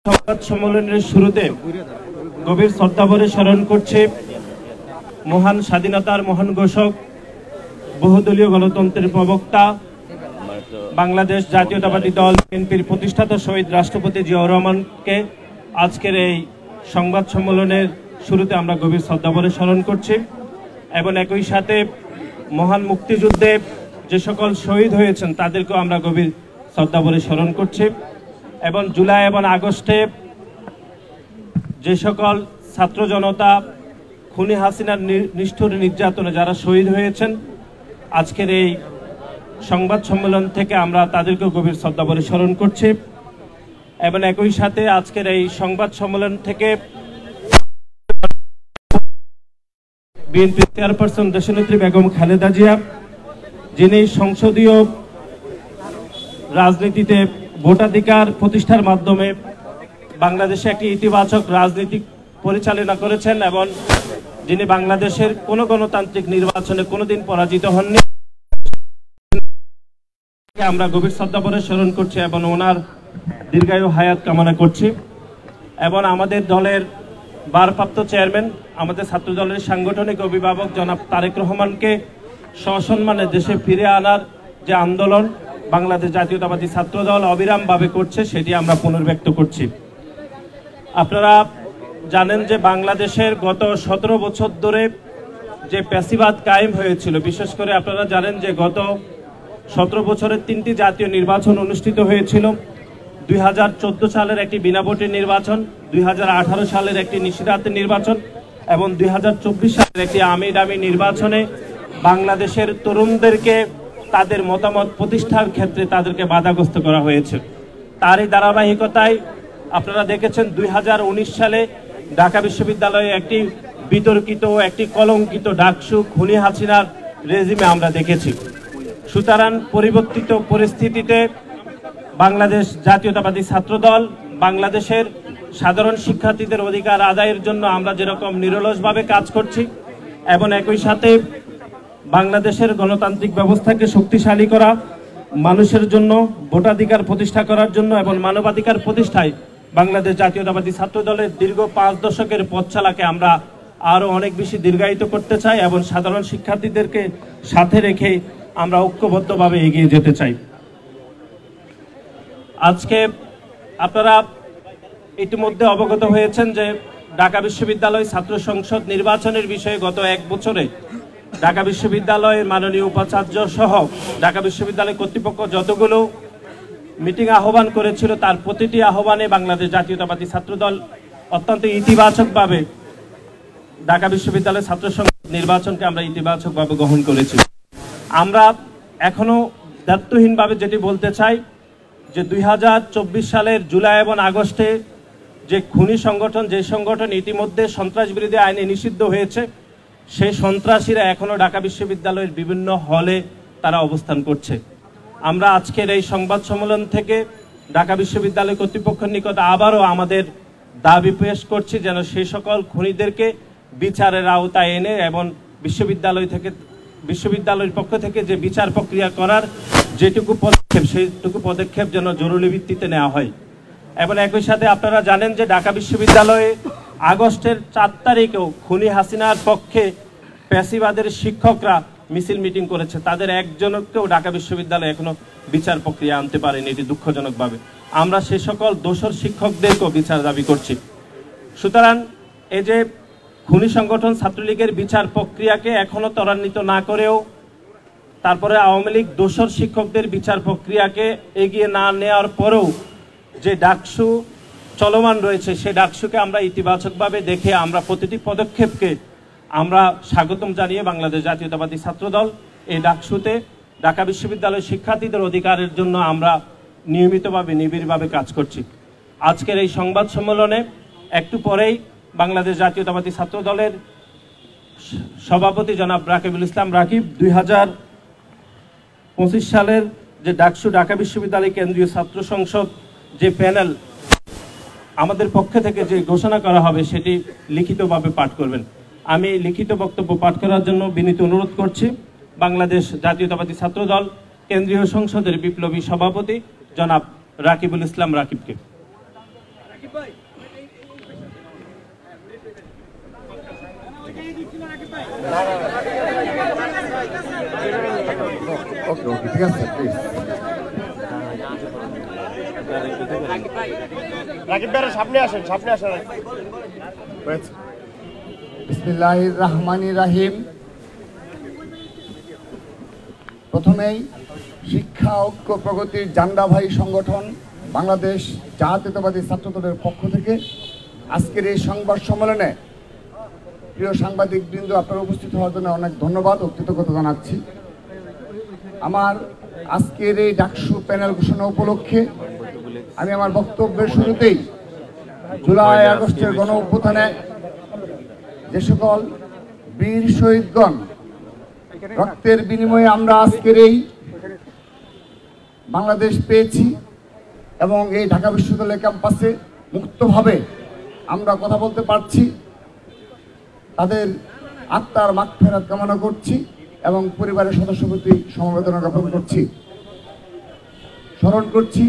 সংবাদ সম্মেলনের শুরুতে গভীর শ্রদ্ধাভরে স্মরণ করছে মহান স্বাধীনতার মহান ঘোষক, বহুদলীয় গণতন্ত্রের প্রবক্তা, বাংলাদেশ জাতীয়তাবাদী দল বিএনপির প্রতিষ্ঠাতা শহীদ রাষ্ট্রপতি জিয়াউর রহমানকে আজকের এই সংবাদ সম্মেলনের শুরুতে আমরা গভীর শ্রদ্ধাভরে স্মরণ করছি এবং একই সাথে মহান মুক্তিযুদ্ধে যে সকল শহীদ হয়েছেন তাদেরকেও আমরা গভীর শ্রদ্ধাভরে স্মরণ করছি এবং জুলাই এবং আগস্টে যে সকল ছাত্র জনতা খুনি হাসিনার নিষ্ঠুর নির্যাতনে যারা শহীদ হয়েছেন, আজকের এই সংবাদ সম্মেলন থেকে আমরা তাদেরকে গভীর শ্রদ্ধাভরে স্মরণ করছি এবং একই সাথে আজকের এই সংবাদ সম্মেলন থেকে বিএনপি চেয়ারপারসন দেশনেত্রী বেগম খালেদা জিয়া, যিনি সংসদীয় রাজনীতিতে ভোটাধিকার প্রতিষ্ঠার মাধ্যমে বাংলাদেশে একটি ইতিবাচক রাজনীতি পরিচালনা করেছেন এবং যিনি বাংলাদেশের কোনো গণতান্ত্রিক নির্বাচনে কোনোদিন পরাজিত হননি, আমরা গভীর শ্রদ্ধাভরে স্মরণ করছি এবং ওনার দীর্ঘায়ু হায়াত কামনা করছি এবং আমাদের দলের ভারপ্রাপ্ত চেয়ারম্যান, আমাদের ছাত্র দলের সাংগঠনিক অভিভাবক জনাব তারেক রহমানকে সসম্মানে দেশে ফিরে আনার যে আন্দোলন বাংলাদেশ জাতীয়তাবাদী ছাত্র দল অবিরামভাবে করছে, সেটি আমরা পুনর্ব্যক্ত করছি। আপনারা জানেন যে বাংলাদেশের গত 17 বছর ধরে যে প্যাসিবাদ কায়েম হয়েছিল, বিশেষ করে আপনারা জানেন যে গত 17 বছরের 3টি জাতীয় নির্বাচন অনুষ্ঠিত হয়েছিল। 2014 সালের একটি বিনা ভোটের নির্বাচন, 2018 সালের একটি নিষিদ্ধাজ্ঞের নির্বাচন এবং 2024 সালের একটি আমির নির্বাচনে বাংলাদেশের তরুণদেরকে তাদের মতামত প্রতিষ্ঠার ক্ষেত্রে তাদেরকে বাধাগ্রস্ত করা হয়েছে। তারই ধারাবাহিকতায় আপনারা দেখেছেন 2019 সালে ঢাকা বিশ্ববিদ্যালয়ে একটি বিতর্কিত, একটি কলঙ্কিত ডাকসু খুনি হাসিনার রেজিমে আমরা দেখেছি। সুতরাং পরিবর্তিত পরিস্থিতিতে বাংলাদেশ জাতীয়তাবাদী ছাত্র দল বাংলাদেশের সাধারণ শিক্ষার্থীদের অধিকার আদায়ের জন্য আমরা যেরকম নিরলসভাবে কাজ করছি এবং একই সাথে বাংলাদেশের গণতান্ত্রিক ব্যবস্থাকে শক্তিশালী করা, মানুষের জন্য ভোটাধিকার প্রতিষ্ঠা করার জন্য এবং মানবাধিকার প্রতিষ্ঠায় বাংলাদেশ জাতীয়তাবাদী ছাত্র দলের দীর্ঘ 5 দশকের পথচলাকে আমরা আরও অনেক বেশি দীর্ঘায়িত করতে চাই এবং সাধারণ শিক্ষার্থীদেরকে সাথে রেখে আমরা ঐক্যবদ্ধভাবে এগিয়ে যেতে চাই। আজকে আপনারা ইতিমধ্যে অবগত হয়েছেন যে ঢাকা বিশ্ববিদ্যালয় ছাত্র সংসদ নির্বাচনের বিষয়ে গত 1 বছরে ঢাকা বিশ্ববিদ্যালয়ের মাননীয় উপাচার্য সহ ঢাকা বিশ্ববিদ্যালয় কর্তৃপক্ষ যতগুলো মিটিং আহ্বান করেছিল, তার প্রতিটি আহ্বানে বাংলাদেশ জাতীয়তাবাদী ছাত্র দল অত্যন্ত ইতিবাচকভাবে ঢাকা বিশ্ববিদ্যালয় ছাত্র সংসদ নির্বাচনকে আমরা ইতিবাচকভাবে গ্রহণ করেছি। আমরা এখনো দায়িত্বহীনভাবে যেটি বলতে চাই যে 2024 সালের জুলাই এবং আগস্টে যে খুনি সংগঠন, যে সংগঠন ইতিমধ্যে সন্ত্রাসবিরোধী আইনে নিষিদ্ধ হয়েছে, সেই সন্ত্রাসীরা এখনো ঢাকা বিশ্ববিদ্যালয়ের বিভিন্ন হলে তারা অবস্থান করছে। আমরা আজকের এই সংবাদ সম্মেলন থেকে ঢাকা বিশ্ববিদ্যালয় কর্তৃপক্ষের নিকট আবারও আমাদের দাবি পেশ করছি যেন সেই সকল খুনিদেরকে বিচারের আওতায় এনে এবং বিশ্ববিদ্যালয়ের পক্ষ থেকে যে বিচার প্রক্রিয়া করার যেটুকু পদক্ষেপ, সেইটুকু পদক্ষেপ যেন জরুরি ভিত্তিতে নেওয়া হয়। এবং একই সাথে আপনারা জানেন যে ঢাকা বিশ্ববিদ্যালয়ে আগস্টের 4 তারিখেও খুনি হাসিনার পক্ষে প্যাসিবাদের শিক্ষকরা মিছিল মিটিং করেছে, তাদের একজনকেও ঢাকা বিশ্ববিদ্যালয়ে এখনো বিচার প্রক্রিয়া আনতে পারেনি, এটি দুঃখজনকভাবে। আমরা সে সকল দোষর শিক্ষকদেরকেও বিচার দাবি করছি। সুতরাং এই যে খুনি সংগঠন ছাত্রলীগের বিচার প্রক্রিয়াকে এখনো ত্বরান্বিত না করেও তারপরে আওয়ামী লীগ দোষর শিক্ষকদের বিচার প্রক্রিয়াকে এগিয়ে না নেওয়ার পরেও যে ডাকসু চলমান রয়েছে, সেই ডাকসুকে আমরা ইতিবাচকভাবে দেখে আমরা প্রতিটি পদক্ষেপকে আমরা স্বাগতম জানিয়ে বাংলাদেশ জাতীয়তাবাদী ছাত্র দল এই ডাকসুতে ঢাকা বিশ্ববিদ্যালয়ের শিক্ষার্থীদের অধিকারের জন্য আমরা নিয়মিতভাবে নিবিড়ভাবে কাজ করছি। আজকের এই সংবাদ সম্মেলনে একটু পরেই বাংলাদেশ জাতীয়তাবাদী ছাত্র দলের সভাপতি জনাব রাকিবুল ইসলাম রাকিব 2025 সালের যে ডাকসু ঢাকা বিশ্ববিদ্যালয় কেন্দ্রীয় ছাত্র সংসদ যে প্যানেল আমাদের পক্ষ থেকে যে ঘোষণা করা হবে সেটি লিখিতভাবে পাঠ করবেন। আমি লিখিত বক্তব্য পাঠ করার জন্য বিনীত অনুরোধ করছি বাংলাদেশ জাতীয়তাবাদী ছাত্র দল কেন্দ্রীয় সংসদের বিপ্লবী সভাপতি জনাব রাকিবুল ইসলাম রাকিবকে। ওকে ওকে ঠিক আছে প্লিজ। রাকিব ভাই সামনে আসেন, সামনে আসেন। বিসমিল্লাহির রহমানির রহিম। প্রথমেই শিক্ষা ঐক্য প্রগতির জান্ডাভাই সংগঠন বাংলাদেশ জাতীয়তাবাদী ছাত্রদলের পক্ষ থেকে আজকের এই সংবাদ সম্মেলনে প্রিয় সাংবাদিক বৃন্দ আপনারা উপস্থিত হওয়ার জন্য অনেক ধন্যবাদ ও কৃতজ্ঞতা জানাচ্ছি। আমার আজকের এই ডাকসু প্যানেল ঘোষণা উপলক্ষে আমি আমার বক্তব্যের শুরুতেই জুলাই আগস্টের গণ অভ্যুত্থানে যে সকল বীর শহীদগণ রক্তের বিনিময়ে আমরা আজকের এই বাংলাদেশ পেয়েছি এবং এই ঢাকা বিশ্ববিদ্যালয় ক্যাম্পাসে মুক্তভাবে আমরা কথা বলতে পারছি, তাদের আত্মার মাগফিরাত কামনা করছি এবং পরিবারের সদস্য প্রতি সমবেদনা জ্ঞাপন করছি। স্মরণ করছি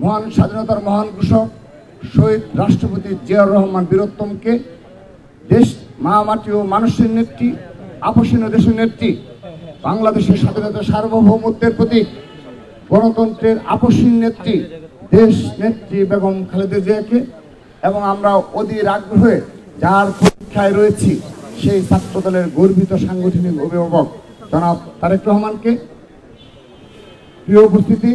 মহান স্বাধীনতার মহান ঘোষক শহীদ রাষ্ট্রপতি জিয়াউর রহমান বীরোত্তমকে, দেশ মা মাটি ও মানুষের নেত্রী, আপসীন দেশের নেত্রী, বাংলাদেশের স্বাধীনতা সার্বভৌমত্বের প্রতীক, গণতন্ত্রের আপসীন নেত্রী দেশ নেত্রী বেগম খালেদা জিয়াকে এবং আমরা অধীর আগ্রহে যার পরীক্ষায় রয়েছি সেই ছাত্রদলের গর্বিত সাংগঠনিক অভিভাবক জনাব তারেক রহমানকে। প্রিয় উপস্থিতি,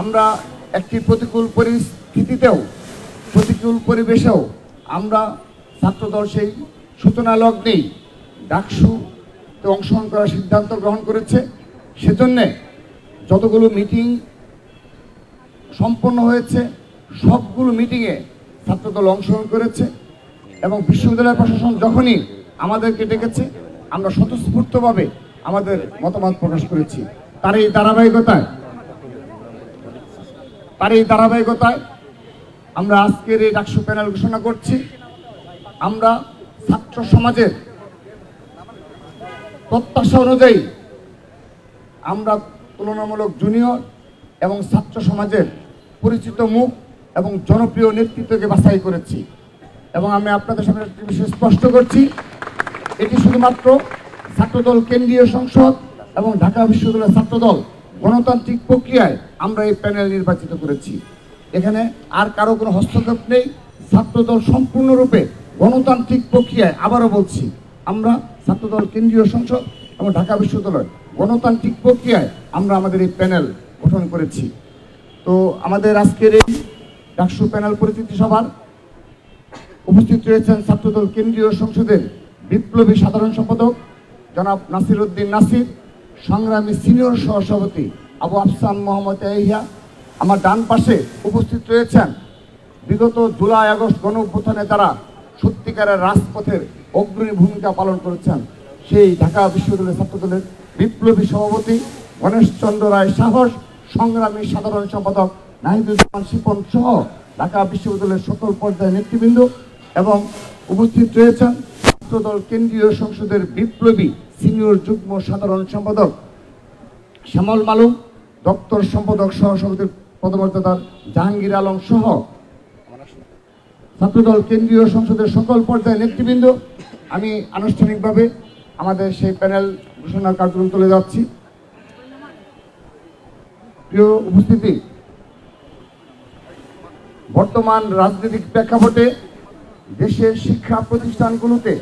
আমরা একটি প্রতিকূল পরিস্থিতিতেও প্রতিকূল পরিবেশেও আমরা ছাত্রদল সেই সূচনা লগ্নেই ডাকসুতে অংশগ্রহণ করার সিদ্ধান্ত গ্রহণ করেছে। সেজন্যে যতগুলো মিটিং সম্পন্ন হয়েছে সবগুলো মিটিংয়ে ছাত্রদল অংশগ্রহণ করেছে এবং বিশ্ববিদ্যালয় প্রশাসন যখনই আমাদেরকে ডেকেছে আমরা স্বতঃস্ফূর্তভাবে আমাদের মতামত প্রকাশ করেছি। তার এই ধারাবাহিকতায় আমরা আজকের এই ডাকসু প্যানেল ঘোষণা করছি। আমরা ছাত্র সমাজের প্রত্যাশা অনুযায়ী আমরা তুলনামূলক জুনিয়র এবং ছাত্র সমাজের পরিচিত মুখ এবং জনপ্রিয় নেতৃত্বকে বাছাই করেছি এবং আমি আপনাদের সামনে একটি বিষয় স্পষ্ট করছি, এটি শুধুমাত্র ছাত্রদল কেন্দ্রীয় সংসদ এবং ঢাকা বিশ্ববিদ্যালয়ের ছাত্রদল গণতান্ত্রিক প্রক্রিয়ায় আমরা এই প্যানেল নির্বাচিত করেছি। এখানে আর কারো কোনো হস্তক্ষেপ নেই। ছাত্রদল সম্পূর্ণরূপে গণতান্ত্রিক প্রক্রিয়ায়, আবারও বলছি, আমরা ছাত্রদল কেন্দ্রীয় সংসদ এবং ঢাকা বিশ্ববিদ্যালয় গণতান্ত্রিক প্রক্রিয়ায় আমরা আমাদের এই প্যানেল গঠন করেছি। তো আমাদের আজকের এই ডাকসু প্যানেল পরিচিতি সভার উপস্থিত রয়েছেন ছাত্রদল কেন্দ্রীয় সংসদের বিপ্লবী সাধারণ সম্পাদক জনাব নাসির উদ্দিন নাসির, সংগ্রামী সিনিয়র সহসভাপতি আবু আফসান মোহাম্মদ ইয়াহিয়া। আমার ডান পাশে উপস্থিত রয়েছেন বিগত জুলাই আগস্ট গণ অভ্যুত্থানে যারা সত্যিকারের রাজপথের অগ্রণী ভূমিকা পালন করেছেন সেই ঢাকা বিশ্ববিদ্যালয়ের ছাত্রদলের বিপ্লবী সভাপতি গণেশ চন্দ্র রায় সাহস, সংগ্রামী সাধারণ সম্পাদক নাহিদুজ্জামান শিপন সহ ঢাকা বিশ্ববিদ্যালয়ের সকল পর্যায়ের নেতৃবৃন্দ এবং উপস্থিত রয়েছেন ছাত্রদল কেন্দ্রীয় সংসদের বিপ্লবী সিনিয়র যুগ্ম সাধারণ সম্পাদক শ্যামল মালুম, দপ্তর সম্পাদক সহসভাপতির পদমর্যাদার জাহাঙ্গীর আলম সহ ছাত্রদল কেন্দ্রীয় সংসদের সকল পর্যায়ের নেতৃবৃন্দ। আমি আনুষ্ঠানিকভাবে আমাদের সেই প্যানেল ঘোষণার কার্যক্রম তুলে যাচ্ছি। প্রিয় উপস্থিতি, বর্তমান রাজনৈতিক প্রেক্ষাপটে দেশের শিক্ষা প্রতিষ্ঠানগুলোতে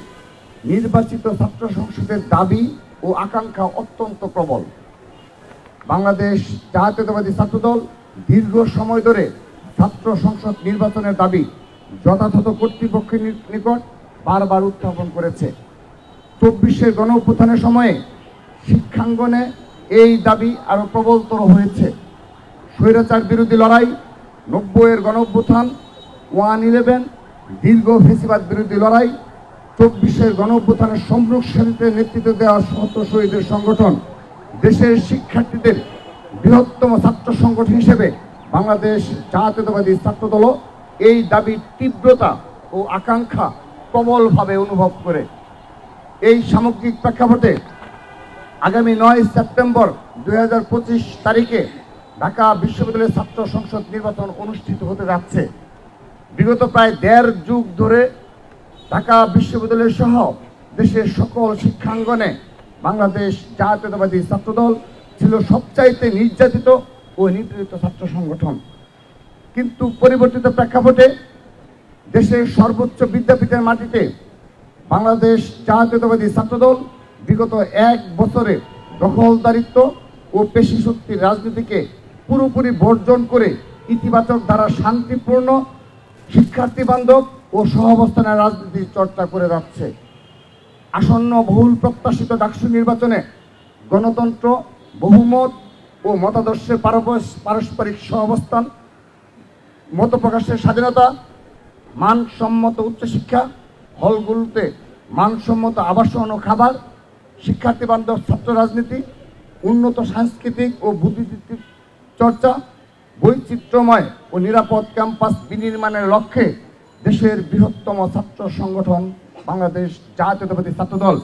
নির্বাচিত ছাত্র সংসদের দাবি ও আকাঙ্ক্ষা অত্যন্ত প্রবল। বাংলাদেশ জাতীয়তাবাদী ছাত্রদল দীর্ঘ সময় ধরে ছাত্র সংসদ নির্বাচনের দাবি যথাযথ কর্তৃপক্ষের নিকট বারবার উত্থাপন করেছে। 24-এর গণ অভ্যুত্থানের সময়ে শিক্ষাঙ্গনে এই দাবি আরো প্রবলতর হয়েছে। স্বৈরাচার বিরোধী লড়াই, 90-এর গণ অভ্যুত্থান, 1/11, দীর্ঘ ফেসিবাদ বিরোধী লড়াই, 24-এর গণ অভ্যুত্থানের সম্মুখ সারিতে নেতৃত্ব দেওয়া শত শহীদের সংগঠন, দেশের শিক্ষার্থীদের বৃহত্তম ছাত্র সংগঠন হিসেবে বাংলাদেশ জাতীয়তাবাদী ছাত্রদল এই দাবির তীব্রতা ও আকাঙ্ক্ষা প্রবলভাবে অনুভব করে। এই সামগ্রিক প্রেক্ষাপটে আগামী 9 সেপ্টেম্বর 2025 তারিখে ঢাকা বিশ্ববিদ্যালয়ের ছাত্র সংসদ নির্বাচন অনুষ্ঠিত হতে যাচ্ছে। বিগত প্রায় 1.5 যুগ ধরে ঢাকা বিশ্ববিদ্যালয় সহ দেশের সকল শিক্ষাঙ্গনে বাংলাদেশ জাতীয়তাবাদী ছাত্রদল ছিল সবচাইতে নির্যাতিত ও নিপীড়িত ছাত্র সংগঠন। কিন্তু পরিবর্তিত প্রেক্ষাপটে দেশের সর্বোচ্চ বিদ্যাপীঠের মাটিতে বাংলাদেশ জাতীয়তাবাদী ছাত্রদল বিগত 1 বছরে দখলদারিত্ব ও পেশি শক্তির রাজনীতিকে পুরোপুরি বর্জন করে ইতিবাচক ধারা শান্তিপূর্ণ শিক্ষার্থী বান্ধব ও সহাবস্থানের রাজনীতি চর্চা করে যাচ্ছে। আসন্ন বহুল প্রত্যাশিত ডাকসু নির্বাচনে গণতন্ত্র, বহুমত ও মতাদর্শের পারস্পরিক সহাবস্থান, মত প্রকাশের স্বাধীনতা, মানসম্মত উচ্চশিক্ষা, হলগুলোতে মানসম্মত আবাসন ও খাবার, শিক্ষার্থী বান্ধব ছাত্র রাজনীতি, উন্নত সাংস্কৃতিক ও বুদ্ধিবৃত্তিক চর্চা, বৈচিত্র্যময় ও নিরাপদ ক্যাম্পাস বিনির্মাণের লক্ষ্যে দেশের বৃহত্তম ছাত্র সংগঠন বাংলাদেশ জাতীয়তাবাদী ছাত্রদল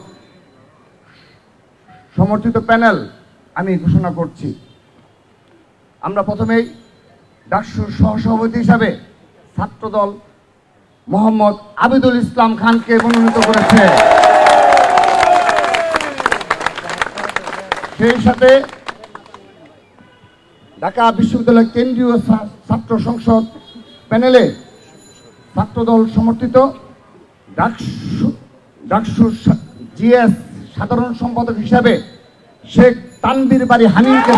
সমর্থিত প্যানেল আমি ঘোষণা করছি। আমরা প্রথমেই ডাকসুর সহসভাপতি হিসাবে ছাত্রদল মোহাম্মদ আবিদুল ইসলাম খানকে মনোনীত করেছে। সেই সাথে ঢাকা বিশ্ববিদ্যালয় কেন্দ্রীয় ছাত্র সংসদ প্যানেলে ছাত্রদল সমর্থিত ডাকসুর জিএস সাধারণ সম্পাদক হিসাবে শেখ তানভীর বাড়ি হামিদকে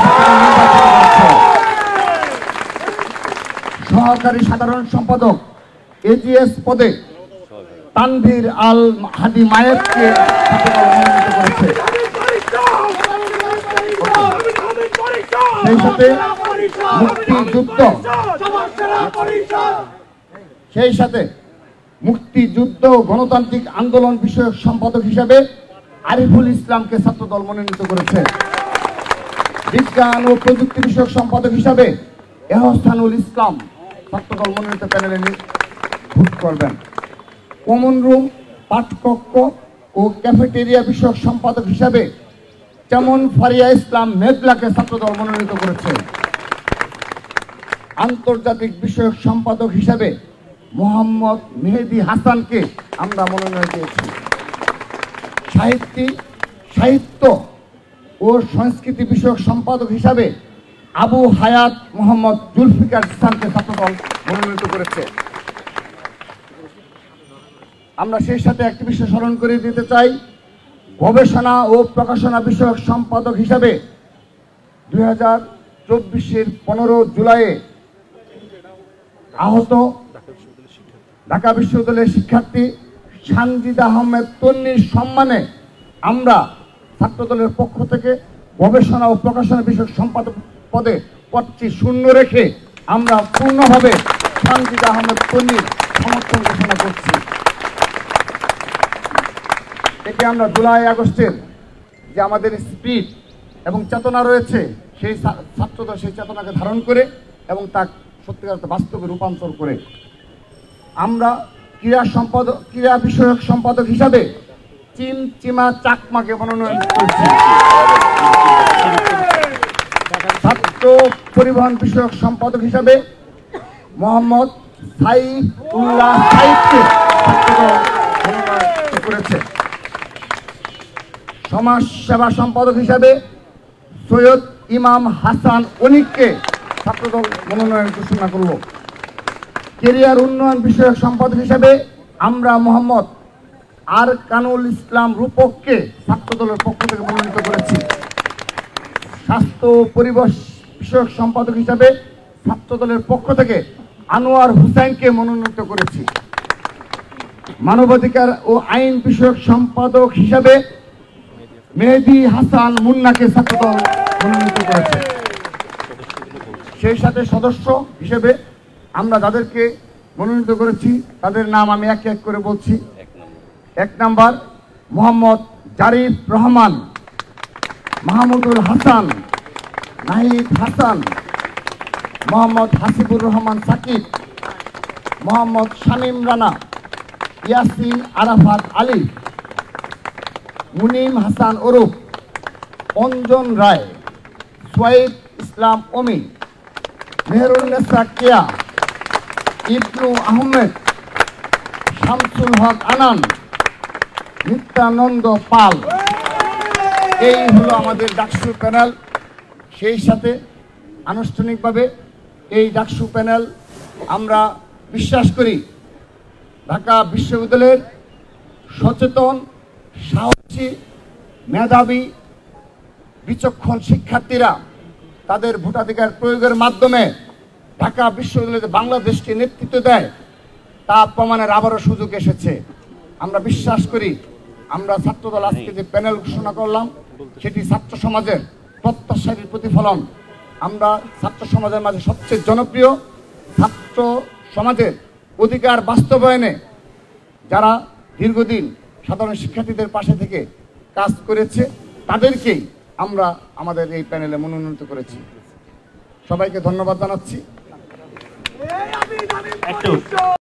সহকারী সাধারণ সম্পাদক এজিএস পদে তানভীর আল হাদি মায়েরকে মনোনীত করেছে। সেই সাথে মুক্তিযুদ্ধ গণতান্ত্রিক আন্দোলন বিষয়ক সম্পাদক হিসাবে আরিফুল ইসলামকে ছাত্রদল মনোনীত করেছে। বিজ্ঞান ও প্রযুক্তি বিষয়ক সম্পাদক হিসাবে এহসানুল ইসলাম ছাত্রদল মনোনীত প্যানেলে ভোট করবেন। কমন রুম, পাঠকক্ষ ও ক্যাফেটেরিয়া বিষয়ক সম্পাদক হিসাবে যেমন ফারিয়া ইসলাম মেঘলাকে ছাত্রদল মনোনীত করেছে। আন্তর্জাতিক বিষয়ক সম্পাদক হিসাবে মোহাম্মদ মেহেদি হাসানকে আমরা মনোনয়ন দিয়েছি। সাহিত্য ও সংস্কৃতি বিষয়ক সম্পাদক হিসাবে আবু হায়াত মোহাম্মদ জুলফিকার ইসলামকে ছাত্রদল মনোনীত করেছে। আমরা সেই সাথে একটি বিষয় স্মরণ করে দিতে চাই, গবেষণা ও প্রকাশনা বিষয়ক সম্পাদক হিসাবে 2024-এর 15 জুলাইয়ে আহত ঢাকা বিশ্ববিদ্যালয়ের শিক্ষার্থী সানজিদা আহমেদ তন্নির সম্মানে আমরা ছাত্রদলের পক্ষ থেকে গবেষণা ও প্রকাশনা বিষয়ক সম্পাদক পদে পদটি শূন্য রেখে আমরা পূর্ণভাবে সানজিদা আহমেদ তন্নির সমর্থন ঘোষণা করছি। এতে আমরা জুলাই আগস্টের যে আমাদের স্পিরিট এবং চেতনা রয়েছে সেই ছাত্রদল সেই চেতনাকে ধারণ করে এবং তা সত্যিকার বাস্তবে রূপান্তর করে আমরা ক্রীড়া বিষয়ক সম্পাদক হিসাবে চিমচিমা চাকমাকে মনোনয়ন করেছি। ছাত্র পরিবহন বিষয়ক সম্পাদক হিসাবে মোহাম্মদ সাইফুল্লাহ সাইফকে মনোনয়ন করেছে। সমাজ সেবা সম্পাদক হিসাবে সৈয়দ ইমাম হাসান অনিককে ছাত্রদল মনোনয়ন ঘোষণা করল। ক্যারিয়ার উন্নয়ন বিষয়ক সম্পাদক হিসাবে আমরা মোহাম্মদ আর কানুল ইসলাম রূপককে ছাত্রদলের পক্ষ থেকে মনোনীত করেছি। স্বাস্থ্য ও পরিবেশ বিষয়ক সম্পাদক হিসাবে ছাত্রদলের পক্ষ থেকে আনোয়ার হুসাইনকে মনোনীত করেছি। মানবাধিকার ও আইন বিষয়ক সম্পাদক হিসাবে মেহেদি হাসান মুন্নাকে ছাত্রদল মনোনীত করেছে। সেই সাথে সদস্য হিসেবে আমরা যাদেরকে মনোনীত করেছি তাদের নাম আমি এক এক করে বলছি। 1 নম্বর মোহাম্মদ জারিফ রহমান, মাহমুদুল হাসান, নাহিদ হাসান, মোহাম্মদ হাসিবুর রহমান সাকিব, মোহাম্মদ শামীম রানা, ইয়াসিন আরাফাত আলী, মুনিম হাসান ওরফ অঞ্জন রায়, সোয়াইব ইসলাম অমি, মেহেরুন্নেসা কেয়া, ইবনু আহমেদ, শামসুল হক আনান, নিত্যানন্দ পাল। এই হলো আমাদের ডাকসু প্যানেল। সেই সাথে আনুষ্ঠানিকভাবে এই ডাকসু প্যানেল আমরা বিশ্বাস করি ঢাকা বিশ্ববিদ্যালয়ের সচেতন, সাহসী, মেধাবী, বিচক্ষণ শিক্ষার্থীরা তাদের ভোটাধিকার প্রয়োগের মাধ্যমে ঢাকা বিশ্ববিদ্যালয়ে বাংলাদেশকে নেতৃত্ব দেয় তা প্রমাণের আবারও সুযোগ এসেছে। আমরা বিশ্বাস করি আমরা ছাত্রদল আজকে যে প্যানেল ঘোষণা করলাম সেটি ছাত্র সমাজের প্রত্যাশার প্রতিফলন। আমরা ছাত্র সমাজের মাঝে সবচেয়ে জনপ্রিয়, ছাত্র সমাজের অধিকার বাস্তবায়নে যারা দীর্ঘদিন সাধারণ শিক্ষার্থীদের পাশে থেকে কাজ করেছে তাদেরকেই আমরা আমাদের এই প্যানেলে মনোনীত করেছি। সবাইকে ধন্যবাদ জানাচ্ছি।